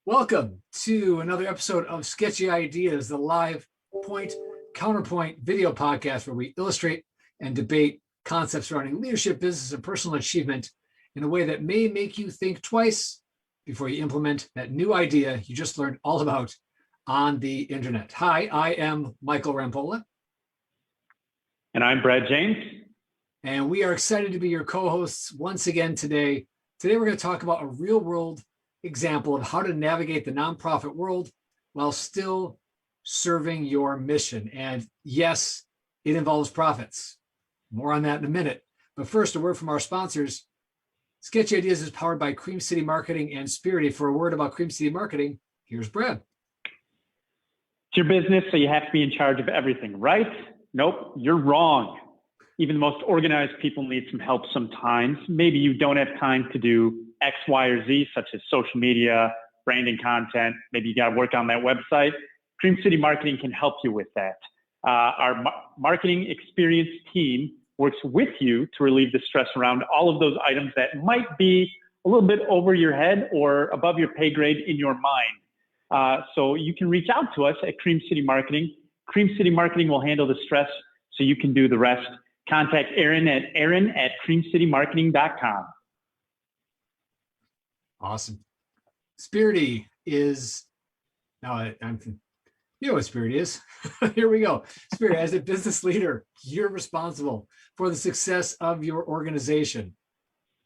Welcome to another episode of Sketchy Ideas, the live point counterpoint video podcast where we illustrate and debate concepts surrounding leadership, business, and personal achievement in a way that may make you think twice before you implement that new idea you just learned all about on the internet. Hi, I am Michael Rampola. And I'm Brad James. And we are excited to be your co-hosts once again today. Today we're going to talk about a real-world example of how to navigate the nonprofit world while still serving your mission. And yes, it involves profits. More on that in a minute. But first, a word from our sponsors. Sketchy Ideas is powered by Cream City Marketing and Spirity. For a word about Cream City Marketing, here's Brad. It's your business, so you have to be in charge of everything, right? Nope, you're wrong. Even the most organized people need some help sometimes. Maybe you don't have time to do X, Y, or Z, such as social media, branding content. Maybe you got to work on that website. Cream City Marketing can help you with that. Our marketing experienced team works with you to relieve the stress around all of those items that might be a little bit over your head or above your pay grade in your mind. So you can reach out to us at Cream City Marketing. Cream City Marketing will handle the stress so you can do the rest. Contact Aaron at creamcitymarketing.com. Awesome. Spirity is, now you know what Spirity is. Here we go. Spirity, as a business leader, you're responsible for the success of your organization.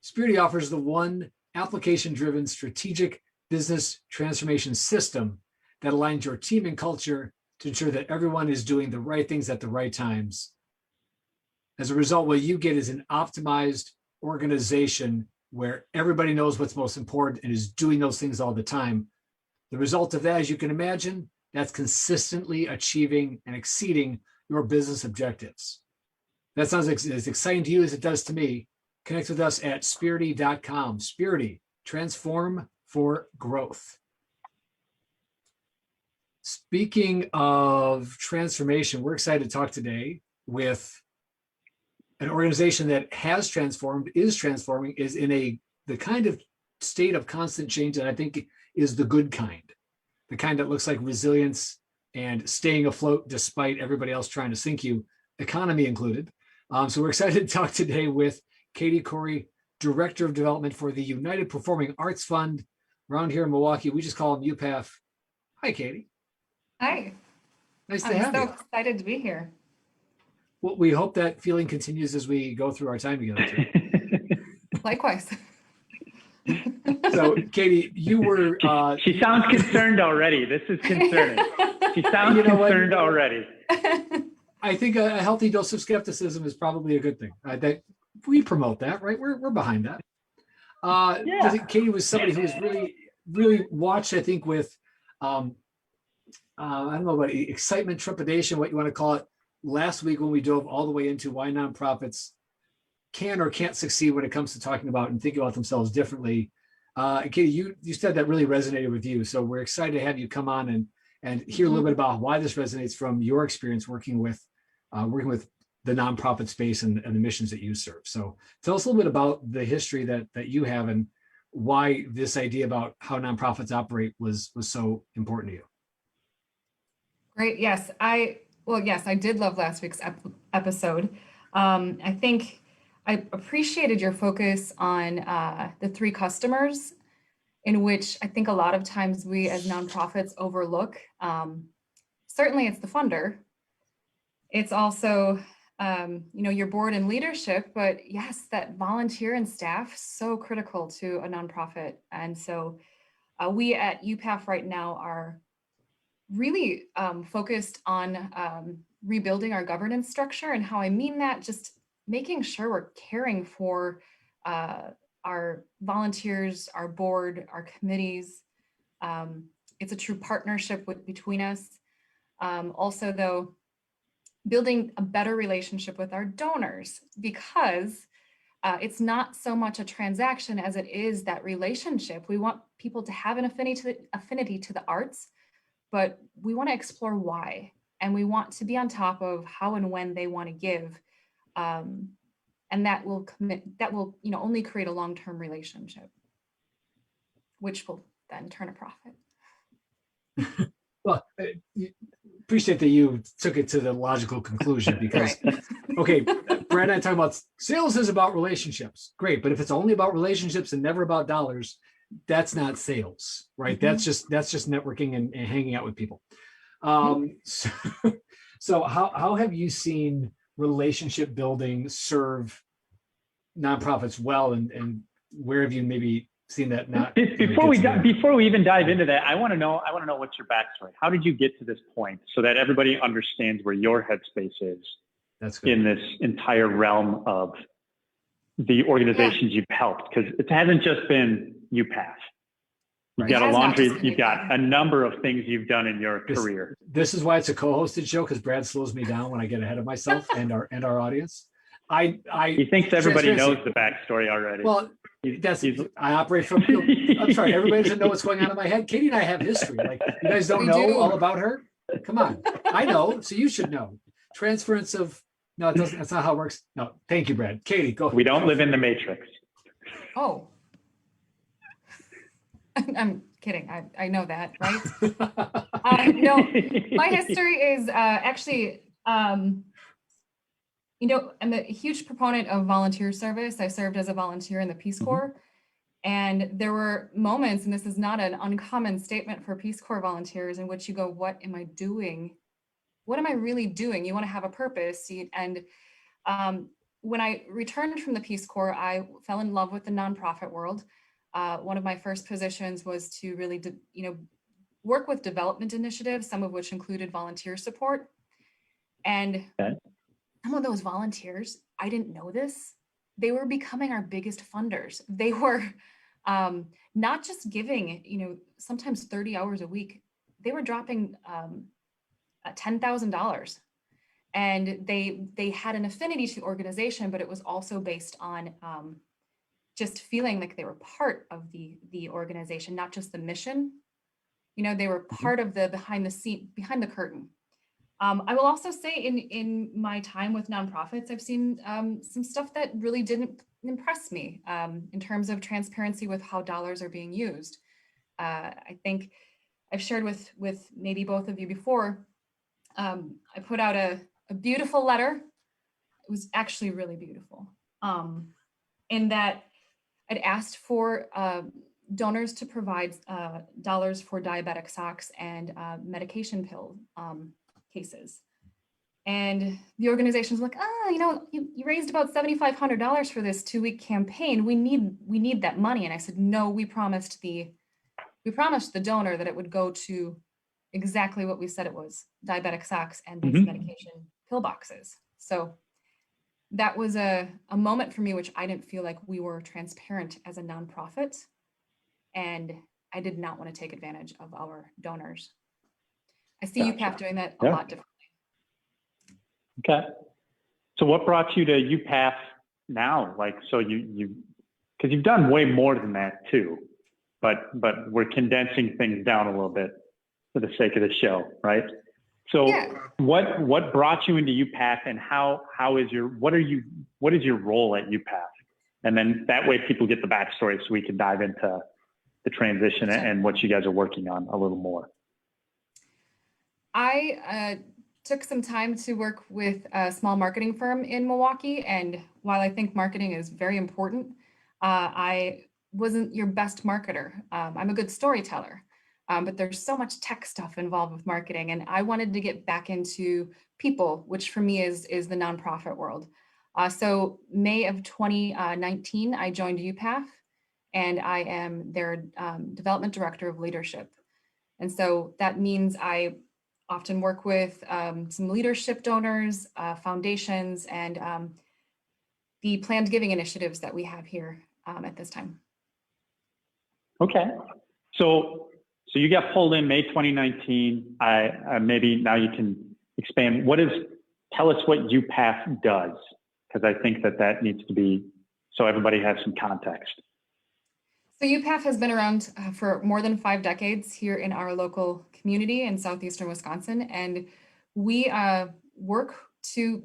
Spirity offers the one application-driven strategic business transformation system that aligns your team and culture to ensure that everyone is doing the right things at the right times. As a result, what you get is an optimized organization where everybody knows what's most important and is doing those things all the time. The result of that, as you can imagine, that's consistently achieving and exceeding your business objectives. That sounds as exciting to you as it does to me. Connect with us at spirity.com. Spirity, transform for growth. Speaking of transformation, we're excited to talk today with an organization that has transformed, is transforming, is in the kind of state of constant change that I think is the good kind, the kind that looks like resilience and staying afloat despite everybody else trying to sink you, economy included. So we're excited to talk today with Katy Corey, Director of Development for the United Performing Arts Fund. Around here in Milwaukee, we just call them UPAF. Hi, Katy. Hi. Nice to have you. I'm so excited to be here. Well, we hope that feeling continues as we go through our time together too. Likewise. So, Katy, you were... she sounds concerned already. This is concerning. She sounds concerned already. I think a healthy dose of skepticism is probably a good thing. That we promote that, right? We're behind that. Yeah. Katy was somebody who was really watched, I think, with, I don't know about excitement, trepidation, what you want to call it, last week when we dove all the way into why nonprofits can or can't succeed when it comes to talking about and thinking about themselves differently. Katy, you said that really resonated with you. So we're excited to have you come on and hear a little bit about why this resonates from your experience working with the nonprofit space and the missions that you serve. So tell us a little bit about the history that you have and why this idea about how nonprofits operate was so important to you. Great. Yes, I did love last week's episode. I think I appreciated your focus on the three customers, in which I think a lot of times we as nonprofits overlook. Certainly it's the funder. It's also, your board and leadership, but yes, that volunteer and staff, so critical to a nonprofit. And so we at UPAF right now are really focused on rebuilding our governance structure. And how I mean that, just making sure we're caring for our volunteers, our board, our committees. It's a true partnership between us. Also, though, building a better relationship with our donors, because it's not so much a transaction as it is that relationship. We want people to have an affinity to the arts, but we want to explore why, and we want to be on top of how and when they want to give, and that will only create a long-term relationship, which will then turn a profit. Well, appreciate that you took it to the logical conclusion because, okay, Brad and I talk about sales is about relationships. Great. But if it's only about relationships and never about dollars, that's not sales, right? That's just networking and hanging out with people. So how have you seen relationship building serve nonprofits well, and where have you maybe seen that not? Before we even dive into that, I want to know what's your backstory. How did you get to this point so that everybody understands where your headspace is in this entire realm of the organizations you've helped? Because it hasn't just been UPAF. You've got a laundry, you've got a number of things you've done in your career. This is why it's a co-hosted show, because Brad slows me down when I get ahead of myself and our audience. He thinks everybody knows the backstory already. Well, I operate from, I'm sorry, everybody doesn't know what's going on in my head. Katy and I have history. Like, you guys don't know all about her? Come on. I know, so you should know. Transference of, no, it doesn't, that's not how it works. No, thank you, Brad. Katy, go. We don't live in the Matrix. Oh. I'm kidding. I know that, right? No, my history is actually, I'm a huge proponent of volunteer service. I served as a volunteer in the Peace Corps. And there were moments, and this is not an uncommon statement for Peace Corps volunteers, in which you go, what am I doing? What am I really doing? You want to have a purpose. And when I returned from the Peace Corps, I fell in love with the nonprofit world. One of my first positions was to really, work with development initiatives, some of which included volunteer support. And some of those volunteers, I didn't know this, they were becoming our biggest funders. They were not just giving, sometimes 30 hours a week. They were dropping $10,000. And they had an affinity to organization, but it was also based on just feeling like they were part of the organization, not just the mission. They were part of the behind the curtain. I will also say in my time with nonprofits, I've seen some stuff that really didn't impress me in terms of transparency with how dollars are being used. I think I've shared with maybe both of you before. I put out a beautiful letter. It was actually really beautiful. In that I'd asked for donors to provide dollars for diabetic socks and medication pill cases. And the organization's like, you raised about $7,500 for this 2-week campaign. We need that money. And I said, no, we promised the donor that it would go to exactly what we said it was, diabetic socks and these medication pill boxes. So that was a moment for me, which I didn't feel like we were transparent as a nonprofit. And I did not want to take advantage of our donors. I see UPAF doing that a lot differently. Okay. So what brought you to UPAF now? Like, so because you've done way more than that too, but we're condensing things down a little bit for the sake of the show, right? So what brought you into UPAF, and what is your role at UPAF? And then that way people get the backstory so we can dive into the transition and what you guys are working on a little more. I took some time to work with a small marketing firm in Milwaukee. And while I think marketing is very important, I wasn't your best marketer. I'm a good storyteller. But there's so much tech stuff involved with marketing, and I wanted to get back into people, which for me is the nonprofit world. So May of 2019, I joined UPAF, and I am their development director of leadership. And so that means I often work with some leadership donors, foundations, and the planned giving initiatives that we have here at this time. Okay, so you got pulled in May 2019. Maybe now you can expand. Tell us what UPAF does, because I think that needs to be, so everybody has some context. So UPAF has been around for more than 5 decades here in our local community in southeastern Wisconsin, and we work to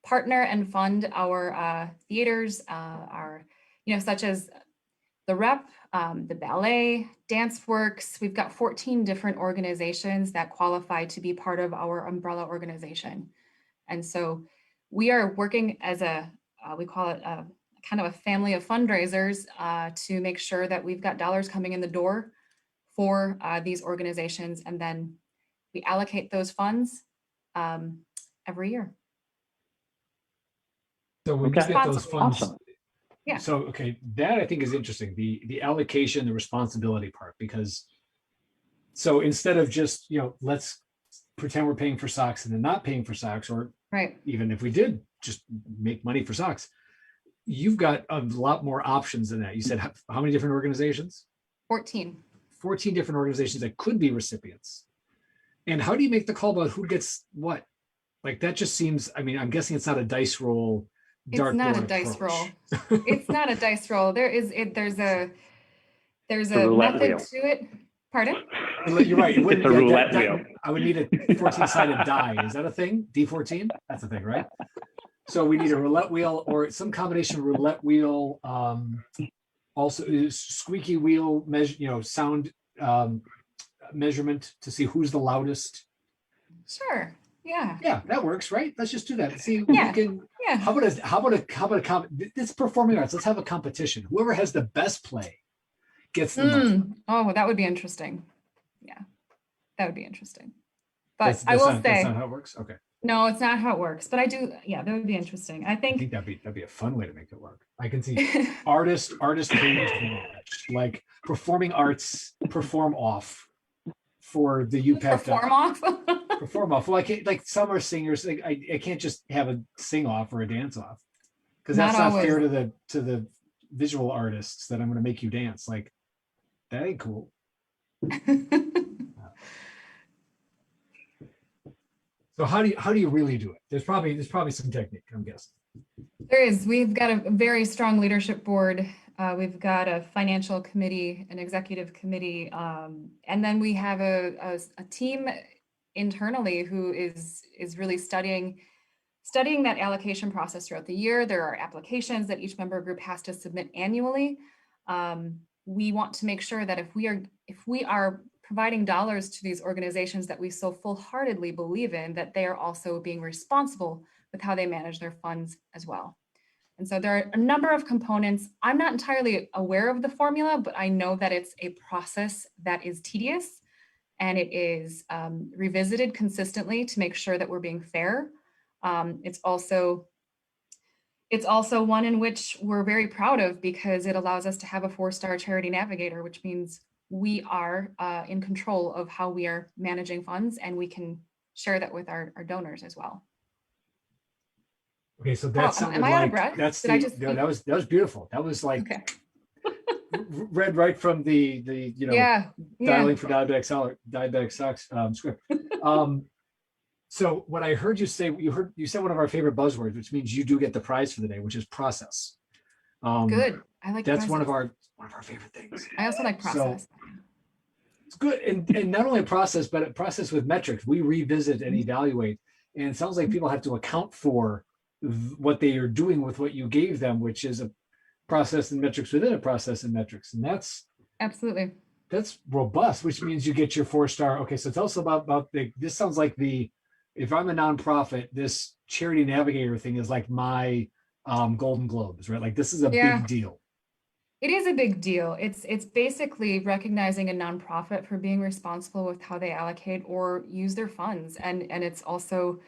partner and fund our theaters, such as the Rep, the ballet, Dance Works. We've got 14 different organizations that qualify to be part of our umbrella organization. And so we are working as we call it a kind of a family of fundraisers to make sure that we've got dollars coming in the door for these organizations. And then we allocate those funds every year. So when you Okay. get those funds, Awesome. Yeah. so okay, that I think is interesting, the allocation, the responsibility part, because so instead of just, let's pretend we're paying for socks and then not paying for socks, or Right. even if we did just make money for socks, you've got a lot more options than that. You said how many different organizations? 14. 14 different organizations that could be recipients. And how do you make the call about who gets what? Like that just seems, I mean, I'm guessing it's not a dice roll. It's not a dartboard dice approach. roll. It's not a dice roll. There's a The roulette method wheel. to it. Pardon? You're right. It It's wouldn't, a roulette wheel. I would need a 14-sided die. Is that a thing? D14? That's a thing, right? So we need a roulette wheel or some combination of roulette wheel, also squeaky wheel measure, sound measurement to see who's the loudest. Sure. Yeah. Yeah, that works, right? Let's just do that. Let's see. Yeah. Yeah. How about a it's performing arts. Let's have a competition. Whoever has the best play gets the money. Oh, that would be interesting. Yeah, that would be interesting. But That's I will not, say, that's not how it works. Okay. no, it's not how it works. But I do. Yeah, that would be interesting. I I think think that'd be a fun way to make it work. I can see artist like performing arts perform off for the UPAF perform off. perform off. Well, I can't, like some are singers. Like, I can't just have a sing off or a dance off because that's Not not always. fair to the visual artists that I'm going to make you dance. Like that ain't cool. So how do you really do it? There's probably some technique, I'm guessing. There is. We've got a very strong leadership board. We've got a financial committee, an executive committee, and then we have a team internally who is really studying that allocation process throughout the year. There are applications that each member group has to submit annually. We want to make sure that if we are providing dollars to these organizations that we so full-heartedly believe in, that they are also being responsible with how they manage their funds as well. And so there are a number of components. I'm not entirely aware of the formula, but I know that it's a process that is tedious and it is revisited consistently to make sure that we're being fair. It's also one in which we're very proud of because it allows us to have a 4-star charity navigator, which means we are in control of how we are managing funds and we can share that with our donors as well. Okay, so that sounded am I out of like breath? that's Did I the just no, that was beautiful. That was like okay. read right from the Yeah. dialing for diabetic socks script. So what I heard you say, you said one of our favorite buzzwords, which means you do get the prize for the day, which is process. Good. I like That's process. one of our favorite things. I also like process. It's good, and not only a process, but a process with metrics. We revisit and evaluate, and it sounds like people have to account for what they are doing with what you gave them, which is a process and metrics within a process and metrics, and that's robust, which means you get your 4-star. Okay, so tell us about this. Sounds like if I'm a nonprofit, this charity navigator thing is like my Golden Globes, right? Like this is a big deal. It is a big deal. It's basically recognizing a nonprofit for being responsible with how they allocate or use their funds, and it's also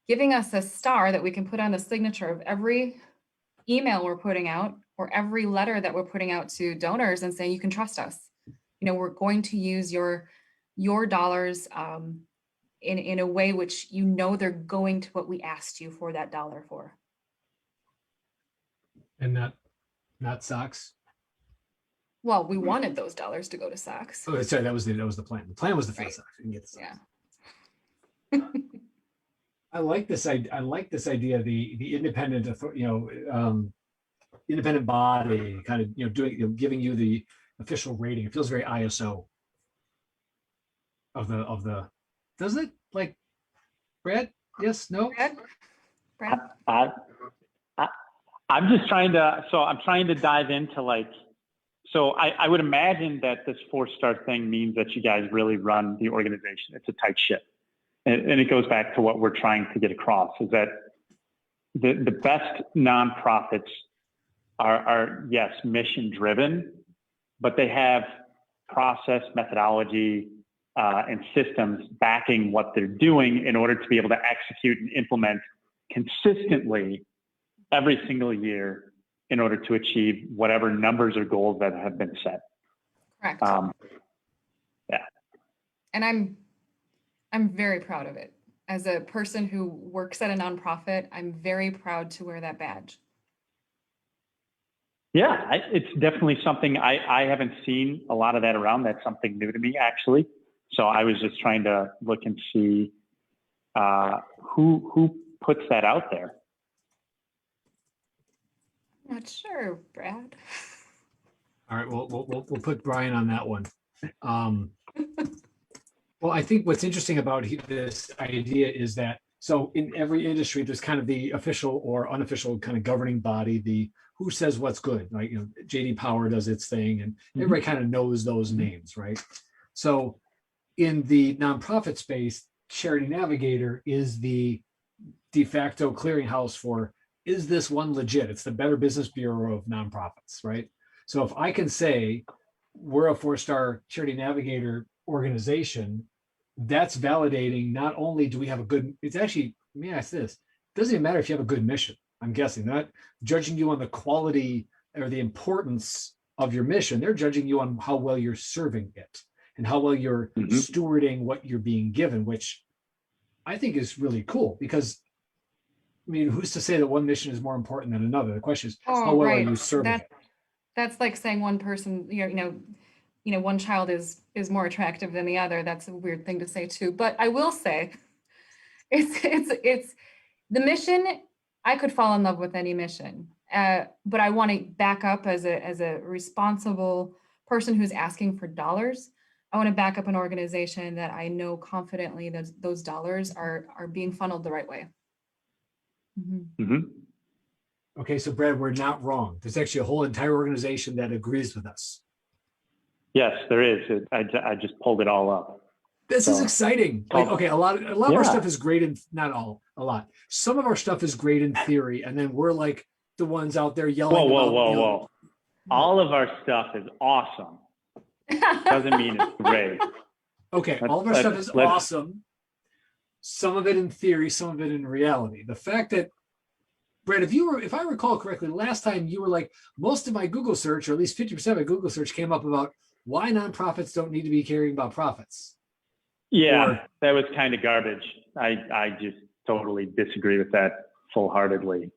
giving us a star that we can put on the signature of every email we're putting out or every letter that we're putting out to donors and saying, you can trust us. We're going to use your dollars in a way which they're going to what we asked you for that dollar for. And not socks. Well, we wanted those dollars to go to socks. Oh, sorry, that was the plan. The plan was to fill socks. We can get the socks. Yeah. I like this idea, the independent, independent body kind of, doing, giving you the official rating. It feels very ISO of the, does it? Like, Brad? Yes, no? Brad? I'm just trying to, so I'm trying to dive into like, so I would imagine that this 4-star thing means that you guys really run the organization. It's a tight ship. And it goes back to what we're trying to get across is that the best nonprofits are yes, mission driven, but they have process, methodology, and systems backing what they're doing in order to be able to execute and implement consistently every single year in order to achieve whatever numbers or goals that have been set. Correct. Yeah. And I'm very proud of it. As a person who works at a nonprofit, I'm very proud to wear that badge. Yeah, it's definitely something I haven't seen a lot of that around. That's something new to me, actually. So I was just trying to look and see who puts that out there. Not sure, Brad. All right, we'll put Brian on that one. Well, I think what's interesting about this idea is that, so in every industry, there's kind of the official or unofficial kind of governing body, the who says what's good, right? You know, JD Power does its thing, and everybody kind of knows those names, right? So in the nonprofit space, Charity Navigator is the de facto clearinghouse for, is this one legit? It's the Better Business Bureau of nonprofits, right? So if I can say we're a 4-star Charity Navigator organization, that's validating not only do we have a good, it's actually, let me ask this, it doesn't even matter if you have a good mission. I'm guessing not judging you on the quality or the importance of your mission. They're judging you on how well you're serving it and how well you're stewarding what you're being given, which I think is really cool because, I mean, who's to say that one mission is more important than another? The question is, how well are you serving it? That's like saying one person, one child is more attractive than the other. That's a weird thing to say too. But I will say, it's the mission. I could fall in love with any mission, but I want to back up as a responsible person who's asking for dollars. I want to back up an organization that I know confidently that those dollars are being funneled the right way. Okay, so Brad, we're not wrong. There's actually a whole entire organization that agrees with us. Yes, there is. I just pulled it all up. This is exciting. Like, okay, a lot of our stuff is great in, not all, a lot. Some of our stuff is great in theory, and then we're like the ones out there yelling. Whoa. All of our stuff is awesome. Doesn't mean it's great. Okay, all of our stuff is awesome. Some of it in theory, some of it in reality. The fact that, Brad, if I recall correctly, last time you were like, most of my Google search, or at least 50% of my Google search came up about why nonprofits don't need to be caring about profits. Yeah, that was kind of garbage. I just totally disagree with that full-heartedly.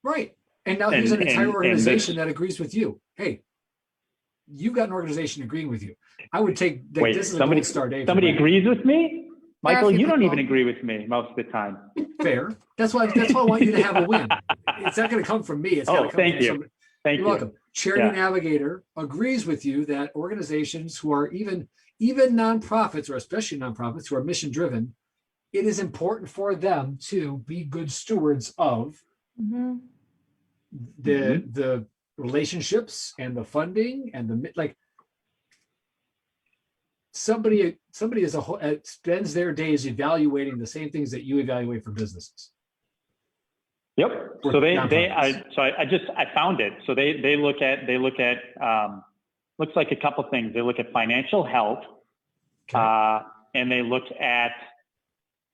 Right. And now there's an entire organization that agrees with you. Hey, you've got an organization agreeing with you. I would take, wait, this is somebody, a gold star day. Somebody agrees with me? Michael, you don't even agree with me most of the time. Fair. That's why I want you to have a win. It's not going to come from me. It's got to come thank from you. somebody. Thank You're you. welcome. Charity Navigator agrees with you that organizations who are even nonprofits, or especially nonprofits who are mission driven, it is important for them to be good stewards of the relationships and the funding and the, like, somebody as a whole spends their days evaluating the same things that you evaluate for businesses. Yep. So I found it. So they look at looks like a couple things. They look at financial health, and they look at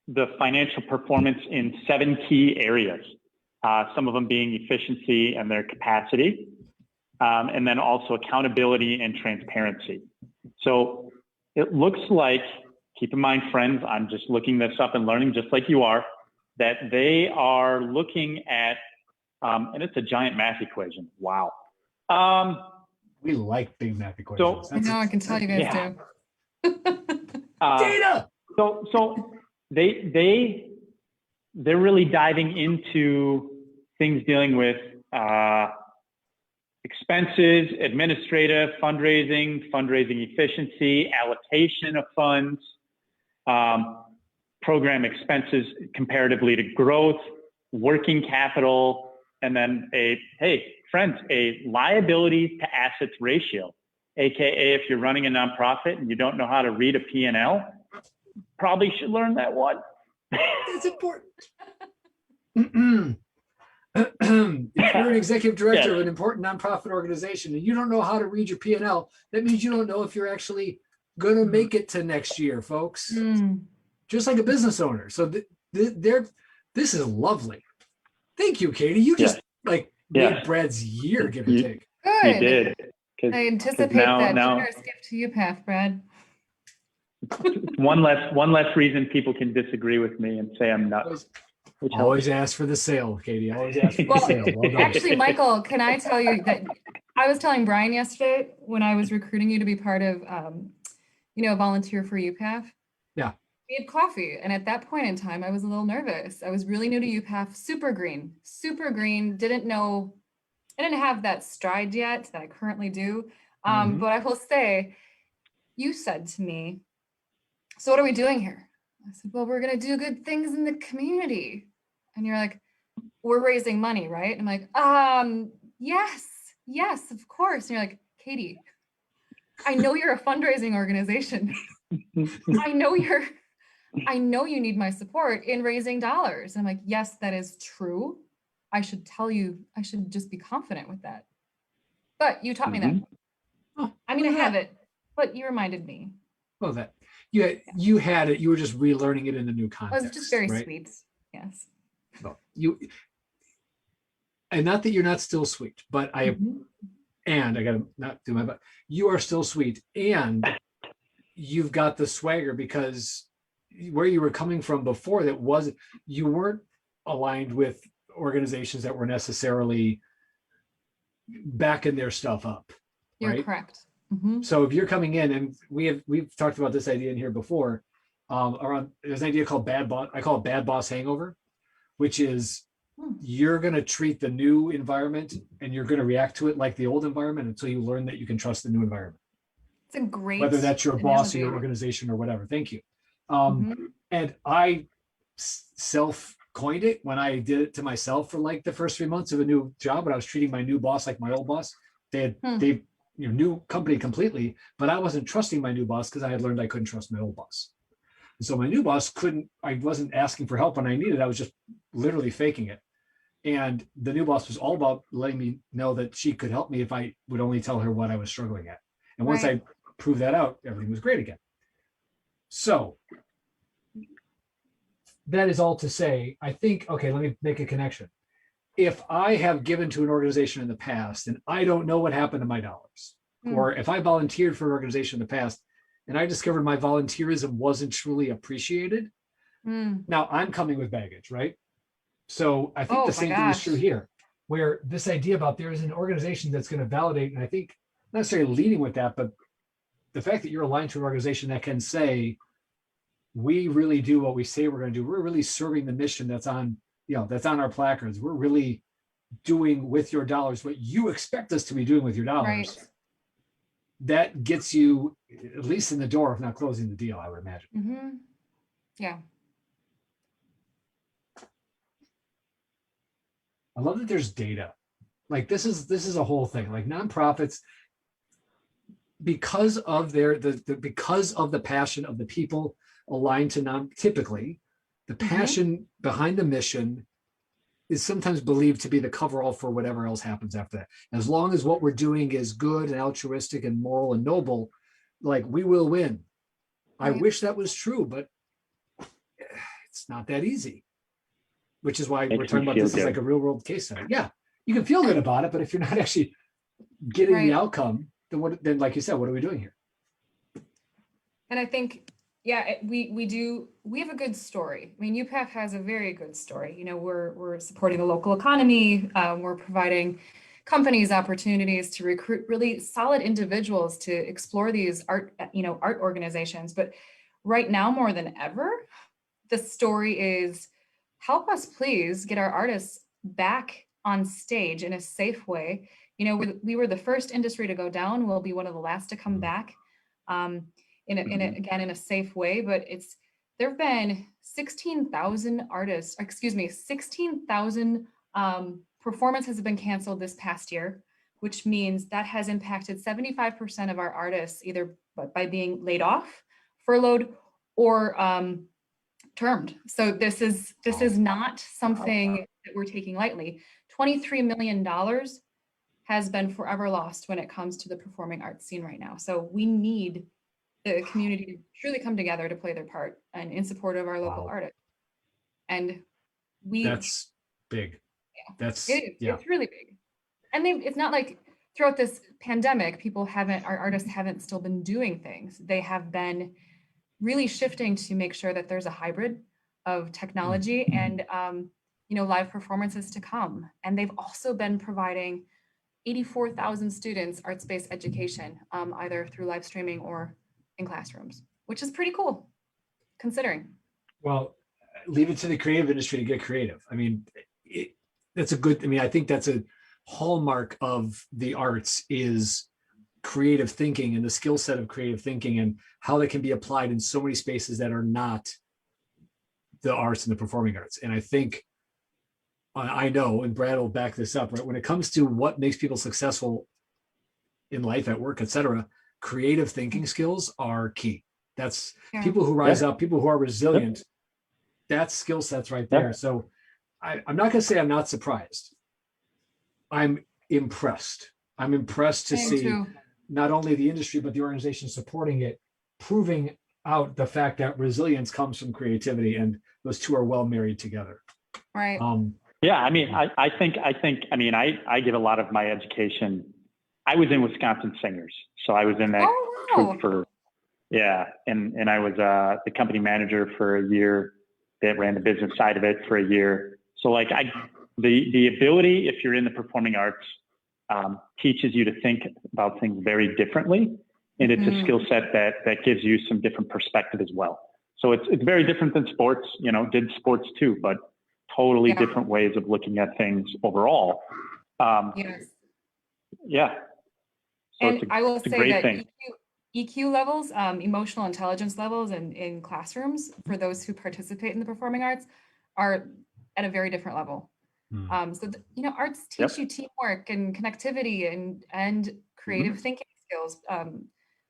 the financial performance in 7 key areas. Some of them being efficiency and their capacity, and then also accountability and transparency. So it looks like, keep in mind, friends, I'm just looking this up and learning just like you are, that they are looking at, and it's a giant math equation. Wow. We like big math equations. I can tell you guys do. Data. So they're really diving into things dealing with expenses, administrative, fundraising efficiency, allocation of funds, program expenses comparatively to growth, working capital, and then hey, friends, a liability to assets ratio, AKA if you're running a nonprofit and you don't know how to read a P&L, probably should learn that one. It's important. If you're an executive director of an important nonprofit organization and you don't know how to read your P&L, that means you don't know if you're actually going to make it to next year, folks. Just like a business owner. So this is lovely. Thank you, Katie. You just made Brad's year, give or take. Good. You did. I anticipate that generous gift to UPAF, Brad. One less reason people can disagree with me and say I'm nuts. Always ask for the sale, Katie. Always ask for the sale. Well done. Actually, Michael, can I tell you that I was telling Brian yesterday when I was recruiting you to be part of, volunteer for UPAF. Yeah. We had coffee. And at that point in time, I was a little nervous. I was really new to UPAF, super green, didn't have that stride yet that I currently do. But I will say, you said to me, so what are we doing here? I said, well, we're going to do good things in the community. And you're like, we're raising money, right? I'm like, yes, of course. And you're like, Katy, I know you're a fundraising organization. I know you need my support in raising dollars. And I'm like, yes, that is true. I should tell you, I should just be confident with that. But you taught me that. Oh, I'm going to have it, but you reminded me. Well, that you had it. You were just relearning it in a new context. It was just very right? sweet. Yes. Well, and not that you're not still sweet, but and I gotta not do my butt. You are still sweet, and you've got the swagger because where you were coming from before, you weren't aligned with organizations that were necessarily backing their stuff up. You're right? correct. So if you're coming in, and we've talked about this idea in here before, there's an idea called I call it Bad Boss Hangover, which is you're going to treat the new environment and you're going to react to it like the old environment until you learn that you can trust the new environment. It's a great, whether that's your boss or your organization or whatever. Thank you. And I self-coined it when I did it to myself for like the first 3 months of a new job, but I was treating my new boss like my old boss. They new company completely, but I wasn't trusting my new boss because I had learned I couldn't trust my old boss. And so my new boss I wasn't asking for help when I needed. I was just literally faking it. And the new boss was all about letting me know that she could help me if I would only tell her what I was struggling at. And once I proved that out, everything was great again. So that is all to say, I think, okay, let me make a connection. If I have given to an organization in the past and I don't know what happened to my dollars, or if I volunteered for an organization in the past and I discovered my volunteerism wasn't truly appreciated, now I'm coming with baggage, right? So I think the same thing is true here, where this idea about there is an organization that's going to validate, and I think not necessarily leading with that, but the fact that you're aligned to an organization that can say, we really do what we say we're going to do. We're really serving the mission that's on our placards. We're really doing with your dollars what you expect us to be doing with your dollars. Right. That gets you at least in the door, if not closing the deal, I would imagine. Yeah. I love that there's data. Like this is a whole thing. Like nonprofits, because of because of the passion of the people aligned to typically, the passion behind the mission is sometimes believed to be the coverall for whatever else happens after that. As long as what we're doing is good and altruistic and moral and noble, like we will win. I wish that was true, but it's not that easy. Which is why we're talking about this as like a real world case study. Yeah, you can feel good about it, but if you're not actually getting the outcome, then like you said, what are we doing here? And I think, we have a good story. I mean, UPAF has a very good story. You know, we're supporting the local economy. We're providing companies opportunities to recruit really solid individuals to explore these art organizations. But right now, more than ever, the story is, help us please get our artists back on stage in a safe way. You know, we were the first industry to go down. We'll be one of the last to come back in a safe way. But there have been 16,000 artists, 16,000 performance has been canceled this past year, which means that has impacted 75% of our artists, either by being laid off, furloughed, or termed. So this is not something that we're taking lightly. $23 million has been forever lost when it comes to the performing arts scene right now. So we need the community to truly come together to play their part and in support of our local artists. And that's big. That's it's really big. And it's not like throughout this pandemic, our artists haven't still been doing things. They have been really shifting to make sure that there's a hybrid of technology and live performances to come. And they've also been providing 84,000 students arts-based education, either through live streaming or in classrooms, which is pretty cool, considering. Well, leave it to the creative industry to get creative. I mean, I think that's a hallmark of the arts is creative thinking and the skill set of creative thinking and how they can be applied in so many spaces that are not the arts and the performing arts. And I think, I know, and Brad will back this up, right? When it comes to what makes people successful in life, at work, etc., creative thinking skills are key. That's people who rise up, people who are resilient. That's skill sets right there. So I'm not going to say I'm not surprised. I'm impressed. I'm impressed to see not only the industry, but the organization supporting it, proving out the fact that resilience comes from creativity, and those two are well married together. Right. Yeah, I mean, I think, I get a lot of my education. I was in Wisconsin Singers, so I was in that group for, and I was the company manager for a year that ran the business side of it for a year. So like the ability, if you're in the performing arts, teaches you to think about things very differently. And it's a skill set that gives you some different perspective as well. So it's very different than sports, did sports too, but totally different ways of looking at things overall. Yes. Yeah. So and I will say that thing. EQ levels, emotional intelligence levels in classrooms for those who participate in the performing arts are at a very different level. Arts teach you teamwork and connectivity and creative thinking skills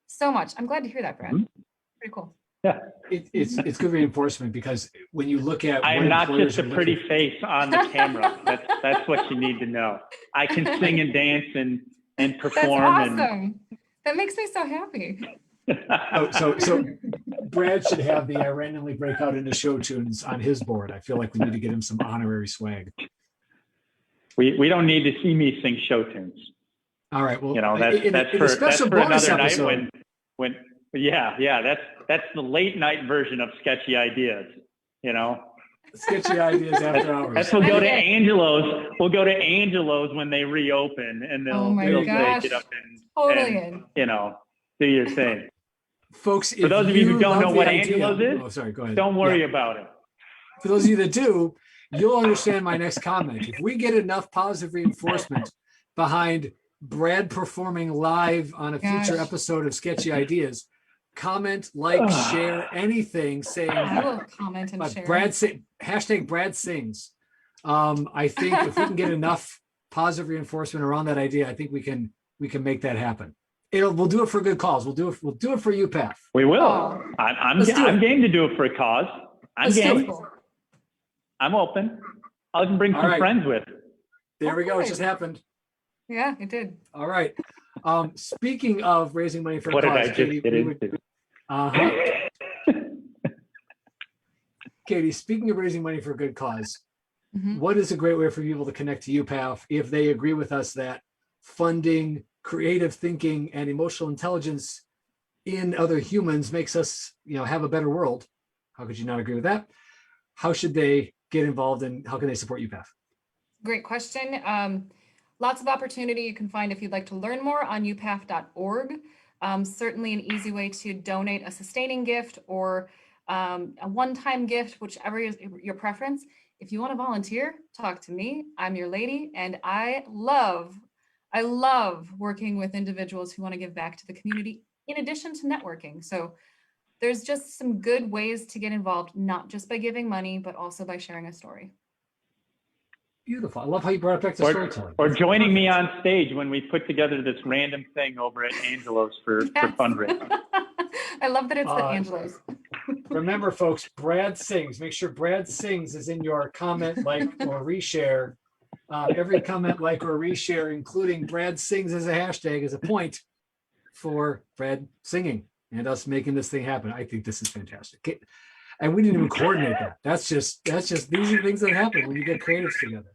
so much. I'm glad to hear that, Brad. Pretty cool. Yeah, it's good reinforcement, because when you look at, I'm not just a pretty face on the camera. That's what you need to know. I can sing and dance and perform. That's awesome. That makes me so happy. So Brad should have the randomly break out into show tunes on his board. I feel like we need to get him some honorary swag. We don't need to see me sing show tunes. All right. Well, that's for another night when that's the late night version of Sketchy Ideas. Sketchy Ideas after hours. That's we'll go to Angelo's. We'll go to Angelo's when they reopen, and they'll say, get up and do your thing. Folks, for those of you who don't know what Angelo's is, go ahead. Don't worry about it. For those of you that do, you'll understand my next comment. If we get enough positive reinforcement behind Brad performing live on a future episode of Sketchy Ideas, comment, like, share, anything saying. I will comment and share. Hashtag Brad sings. I think if we can get enough positive reinforcement around that idea, I think we can make that happen. We'll do it for good cause. We'll do it for UPAF. We will. I'm game to do it for a cause. I'm game. I'm open. I can bring some friends with. There we go. It just happened. Yeah, it did. All right. Speaking of raising money for a cause, what did I just get into? Katy, speaking of raising money for a good cause, what is a great way for people to connect to UPAF if they agree with us that funding creative thinking and emotional intelligence in other humans makes us, have a better world? How could you not agree with that? How should they get involved, and how can they support UPAF? Great question. Lots of opportunity you can find if you'd like to learn more on upaf.org. Certainly an easy way to donate a sustaining gift or a one-time gift, whichever is your preference. If you want to volunteer, talk to me. I'm your lady, and I love working with individuals who want to give back to the community in addition to networking. So there's just some good ways to get involved, not just by giving money, but also by sharing a story. Beautiful. I love how you brought it back to storytelling. Or joining me on stage when we put together this random thing over at Angelo's for Yes. fundraising. I love that it's the Angelos. Remember, folks, Brad Sings. Make sure Brad Sings is in your comment, like, or reshare. Every comment, like, or reshare, including Brad Sings as a hashtag, is a point for Brad singing and us making this thing happen. I think this is fantastic. And we didn't even coordinate that. That's just these are things that happen when you get creatives together.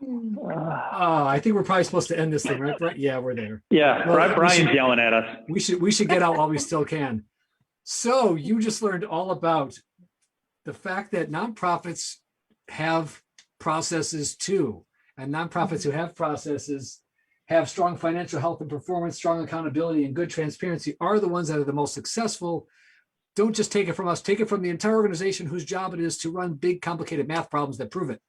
I think we're probably supposed to end this thing, right, Brett? Yeah, we're there. Yeah, Well, Brian's yelling at us. We should get out while we still can. So you just learned all about the fact that nonprofits have processes too, and nonprofits who have processes have strong financial health and performance, strong accountability, and good transparency are the ones that are the most successful. Don't just take it from us, take it from the entire organization whose job it is to run big, complicated math problems that prove it.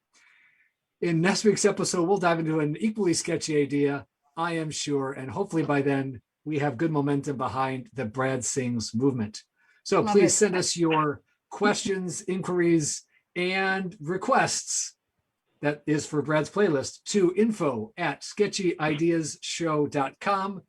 In next week's episode, we'll dive into an equally sketchy idea, I am sure, and hopefully by then we have good momentum behind the Brad Sings movement. So Love please it. send us your questions, inquiries, and requests. That is for Brad's playlist to info@sketchyideasshow.com.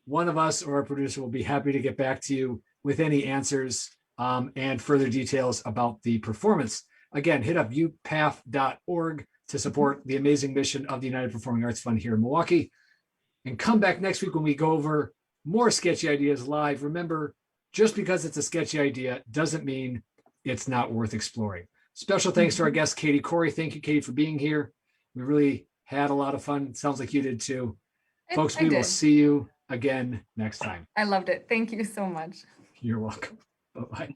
One of us or our producer will be happy to get back to you with any answers and further details about the performance. Again, hit up upaf.org to support the amazing mission of the United Performing Arts Fund here in Milwaukee. And come back next week when we go over more Sketchy Ideas live. Remember, just because it's a sketchy idea doesn't mean it's not worth exploring. Special thanks to our guest, Katy Corey. Thank you, Katy, for being here. We really had a lot of fun. It sounds like you did too. Folks, we will see you again next time. I loved it. Thank you so much. You're welcome. Bye-bye.